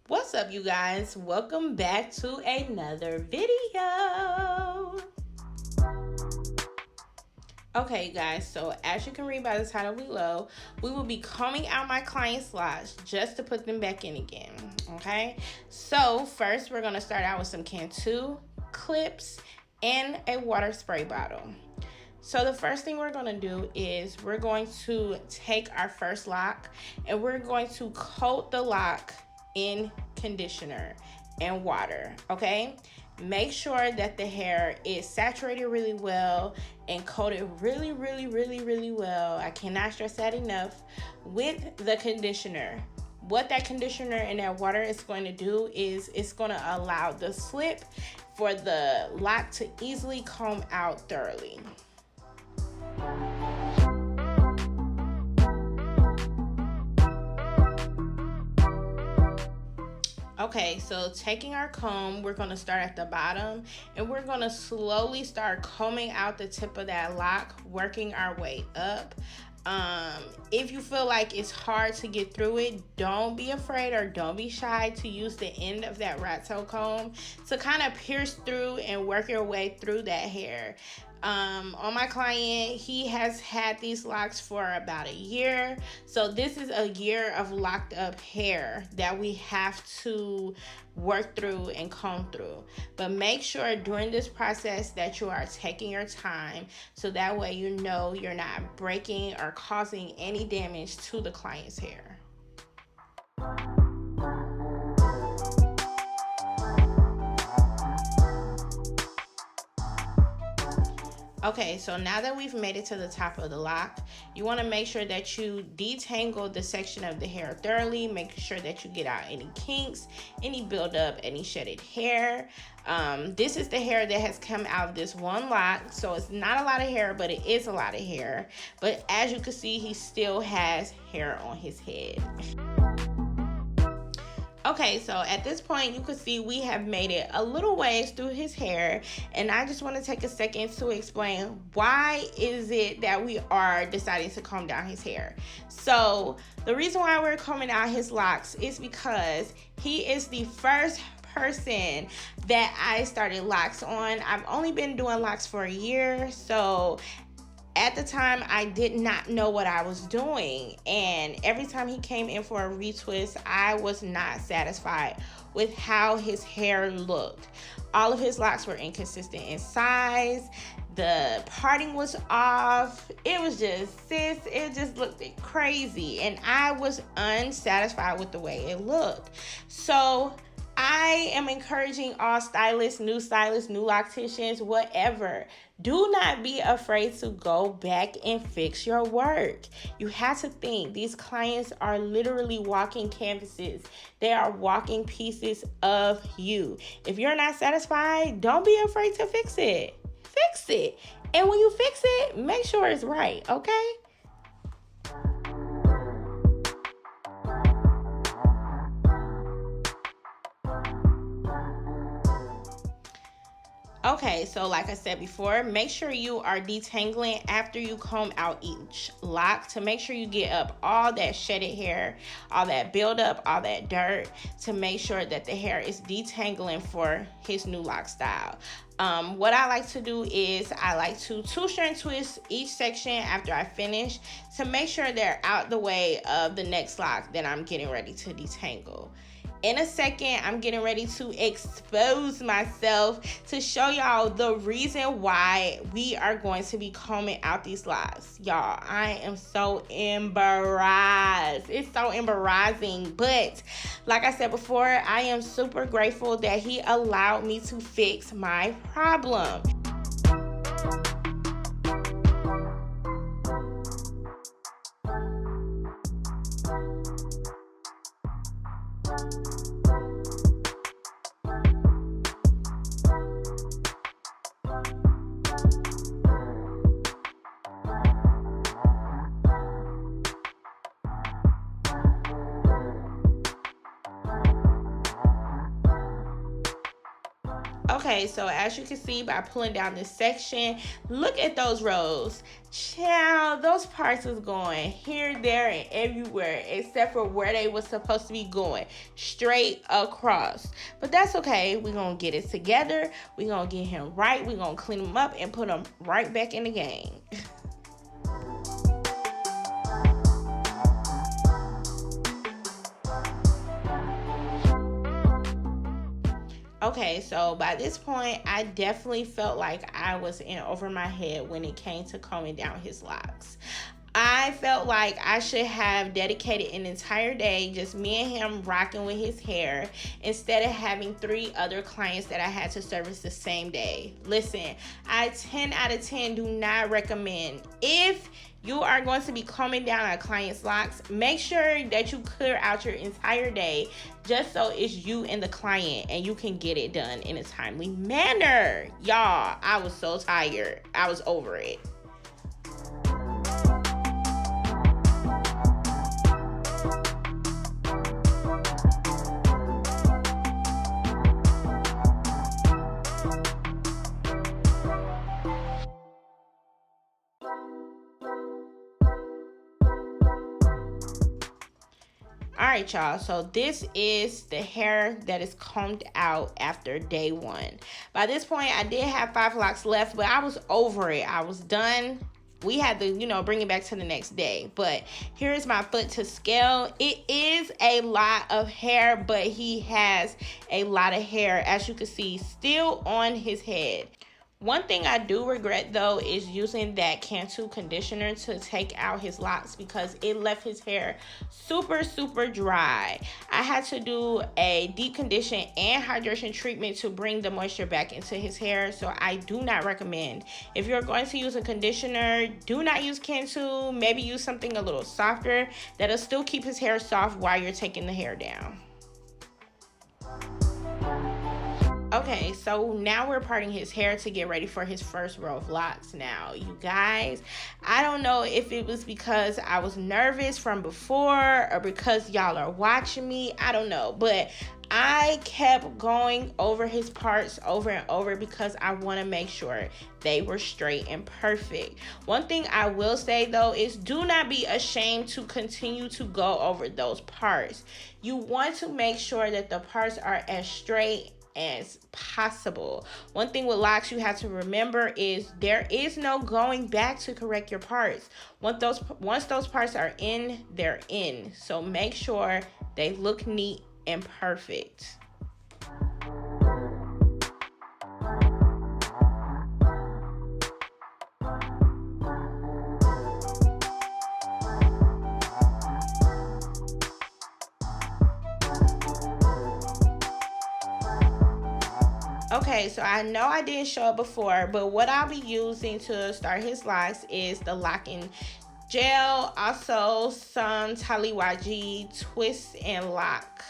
What's up, you guys? Welcome back to another video. Okay, guys, so as you can read by the title below, we will be combing out my client's locks just to put them back in again, okay? So first, we're going to start out with some Cantu clips and a water spray bottle. So the first thing we're going to do is we're going to take our first lock and we're going to coat the lock in conditioner and water, okay? Make sure that the hair is saturated really well and coated really well. I cannot stress that enough with the conditioner. What that conditioner and that water is going to do is it's going to allow the slip for the lock to easily comb out thoroughly. Okay, so taking our comb, we're going to start at the bottom and we're going to slowly start combing out the tip of that lock, working our way up. If you feel like it's hard to get through it, don't be afraid or don't be shy to use the end of that rat tail comb to kind of pierce through and work your way through that hair. On my client, he has had these locks for about a year. So this is a year of locked up hair that we have to work through and comb through. But make sure during this process that you are taking your time so that way you know you're not breaking or causing any damage to the client's hair. Okay, so now that we've made it to the top of the lock, you want to make sure that you detangle the section of the hair thoroughly. Make sure that you get out any kinks, any buildup, any shedded hair. This is the hair that has come out of this one lock, so it's not a lot of hair, but it is a lot of hair. But as you can see, he still has hair on his head. Okay, so at this point, you can see we have made it a little ways through his hair, and I just want to take a second to explain why is it that we are deciding to comb down his hair. So the reason why we're combing out his locks is because he is the first person that I started locks on. I've only been doing locks for a year, so at the time, I did not know what I was doing, and every time he came in for a retwist, I was not satisfied with how his hair looked. All of his locks were inconsistent in size. The parting was off. It was just, it just looked crazy, and I was unsatisfied with the way it looked. So I am encouraging all stylists, new locticians, whatever. Do not be afraid to go back and fix your work. You have to think these clients are literally walking canvases. They are walking pieces of you. If you're not satisfied, don't be afraid to fix it. Fix it. And when you fix it, make sure it's right, okay? Okay, so like I said before, make sure you are detangling after you comb out each lock to make sure you get up all that shedded hair, all that buildup, all that dirt, to make sure that the hair is detangling for his new lock style. What I like to do is I like to two-strand twist each section after I finish to make sure they're out the way of the next lock that I'm getting ready to detangle. In a second, I'm getting ready to expose myself to show y'all the reason why we are going to be combing out these locks. Y'all, I am so embarrassed. It's so embarrassing. But like I said before, I am super grateful that he allowed me to fix my problem. Okay, so as you can see by pulling down this section, look at those rows. Child, those parts was going here, there, and everywhere except for where they was supposed to be going, straight across. But that's okay. We're going to get it together. We're going to get him right. We're going to clean him up and put him right back in the game. Okay, so by this point, I definitely felt like I was in over my head when it came to combing down his locks. I felt like I should have dedicated an entire day just me and him rocking with his hair instead of having 3 other clients that I had to service the same day. Listen, I 10 out of 10 do not recommend. If you are going to be combing down a client's locks, make sure that you clear out your entire day just so it's you and the client and you can get it done in a timely manner. Y'all, I was so tired. I was over it. Alright, y'all, so this is the hair that is combed out after day 1. By this point, I did have 5 locks left, but I was over it. I was done. We had to, bring it back to the next day. But here is my foot to scale. It is a lot of hair, but he has a lot of hair, as you can see, still on his head. One thing I do regret, though, is using that Cantu Conditioner to take out his locks because it left his hair super, super dry. I had to do a deep condition and hydration treatment to bring the moisture back into his hair, so I do not recommend. If you're going to use a conditioner, do not use Cantu. Maybe use something a little softer that'll still keep his hair soft while you're taking the hair down. Okay, so now we're parting his hair to get ready for his first row of locks. Now, you guys, I don't know if it was because I was nervous from before or because y'all are watching me. I don't know, but I kept going over his parts over and over because I want to make sure they were straight and perfect. One thing I will say, though, is do not be ashamed to continue to go over those parts. You want to make sure that the parts are as straight as possible. One thing with locks you have to remember is there is no going back to correct your parts. Once those parts are in, they're in. So make sure they look neat and perfect. Okay, so I know I didn't show it before, but what I'll be using to start his locks is the Loc N Gel, also some Taliah Waajid Twist and Lock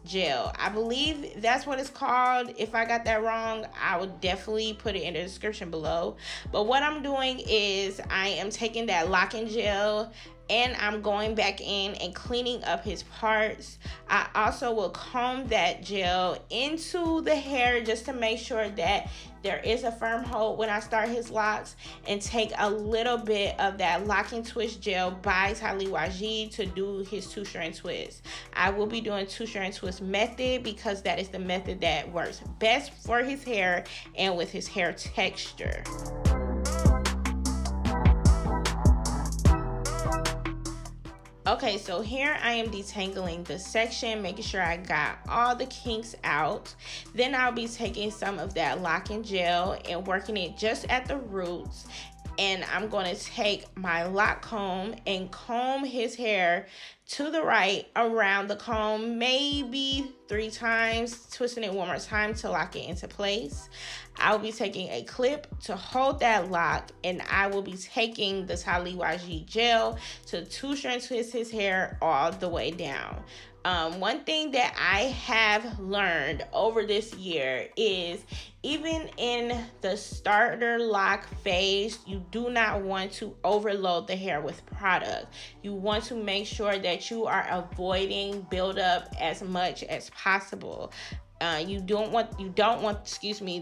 Gel. I believe that's what it's called. If I got that wrong, I would definitely put it in the description below. But what I'm doing is I am taking that Loc N Gel and I'm going back in and cleaning up his parts. I also will comb that gel into the hair just to make sure that there is a firm hold when I start his locks, and take a little bit of that Lock N Twist gel by Taliah Waajid to do his 2-strand twist. I will be doing 2-strand twist method because that is the method that works best for his hair and with his hair texture. Okay, so here I am detangling the section, making sure I got all the kinks out. Then I'll be taking some of that Loc N Gel and working it just at the roots. And I'm going to take my lock comb and comb his hair to the right around the comb, maybe 3 times, twisting it one more time to lock it into place. I'll be taking a clip to hold that lock, and I will be taking the Taliah Waajid gel to 2-strand twist his hair all the way down. One thing that I have learned over this year is even in the starter lock phase, you do not want to overload the hair with product. You want to make sure that you are avoiding buildup as much as possible. You don't want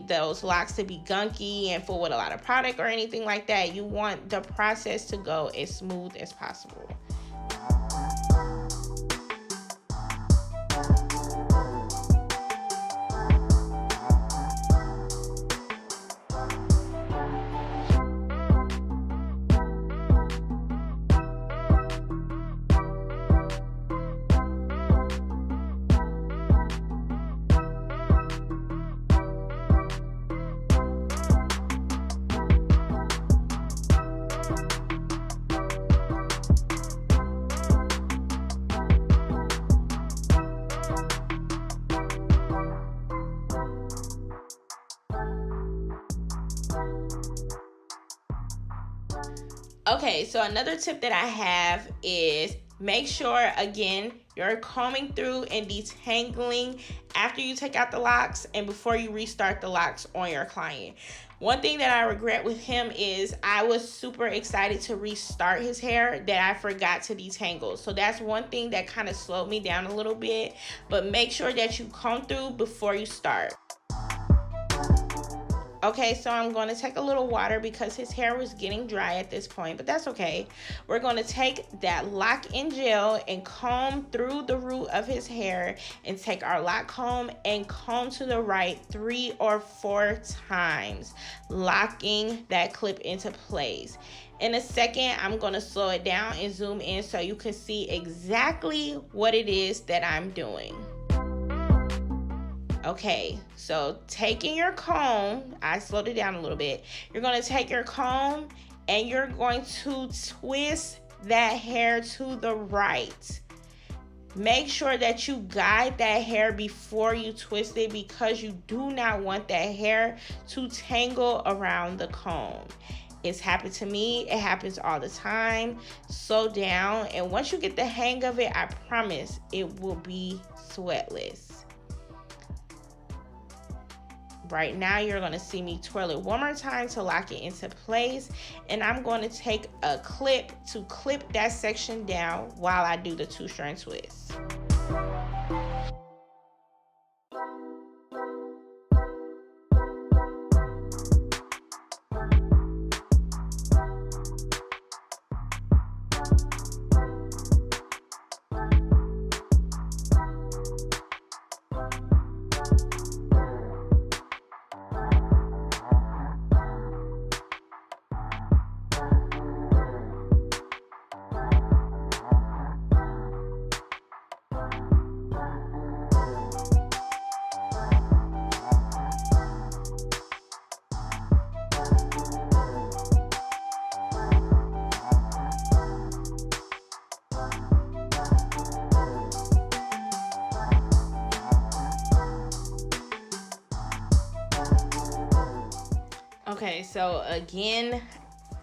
those locks to be gunky and full with a lot of product or anything like that. You want the process to go as smooth as possible. Okay, so another tip that I have is make sure, again, you're combing through and detangling after you take out the locks and before you restart the locks on your client. One thing that I regret with him is I was super excited to restart his hair that I forgot to detangle. So that's one thing that kind of slowed me down a little bit. But make sure that you comb through before you start. Okay, so I'm going to take a little water because his hair was getting dry at this point, but that's okay. We're going to take that Loc N Gel and comb through the root of his hair and take our lock comb and comb to the right 3 or 4 times, locking that clip into place. In a second, I'm going to slow it down and zoom in so you can see exactly what it is that I'm doing. Okay, so taking your comb, I slowed it down a little bit. You're going to take your comb and you're going to twist that hair to the right. Make sure that you guide that hair before you twist it because you do not want that hair to tangle around the comb. It's happened to me. It happens all the time. Slow down, and once you get the hang of it, I promise it will be sweatless. Right now, you're going to see me twirl it one more time to lock it into place. And I'm going to take a clip to clip that section down while I do the 2-strand twist. Okay, so again,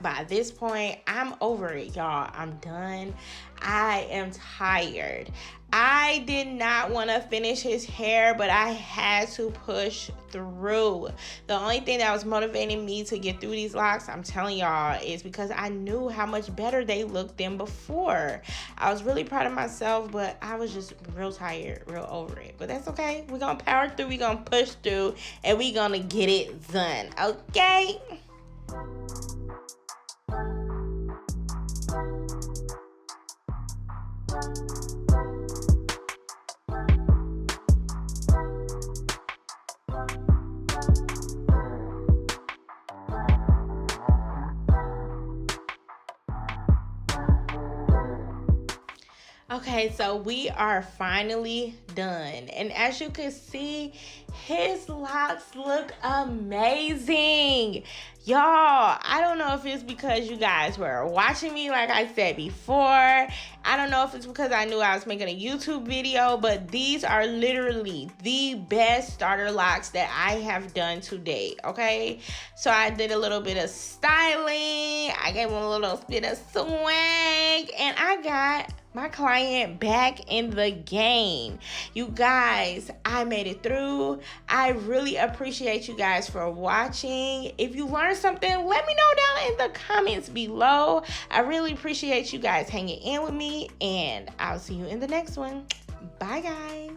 by this point, I'm over it, y'all. I'm done. I am tired. I did not want to finish his hair, but I had to push through. The only thing that was motivating me to get through these locks, I'm telling y'all, is because I knew how much better they looked than before. I was really proud of myself, but I was just real tired, real over it. But that's okay. We're going to power through. We're going to push through, and we're going to get it done. Okay? Okay, so we are finally done. And as you can see, his locks look amazing. Y'all, I don't know if it's because you guys were watching me like I said before. I don't know if it's because I knew I was making a YouTube video, but these are literally the best starter locks that I have done to date, okay? So I did a little bit of styling. I gave him a little bit of swag, and I got my client back in the game. You guys, I made it through. I really appreciate you guys for watching. If you learned something, let me know down in the comments below. I really appreciate you guys hanging in with me, and I'll see you in the next one. Bye, guys.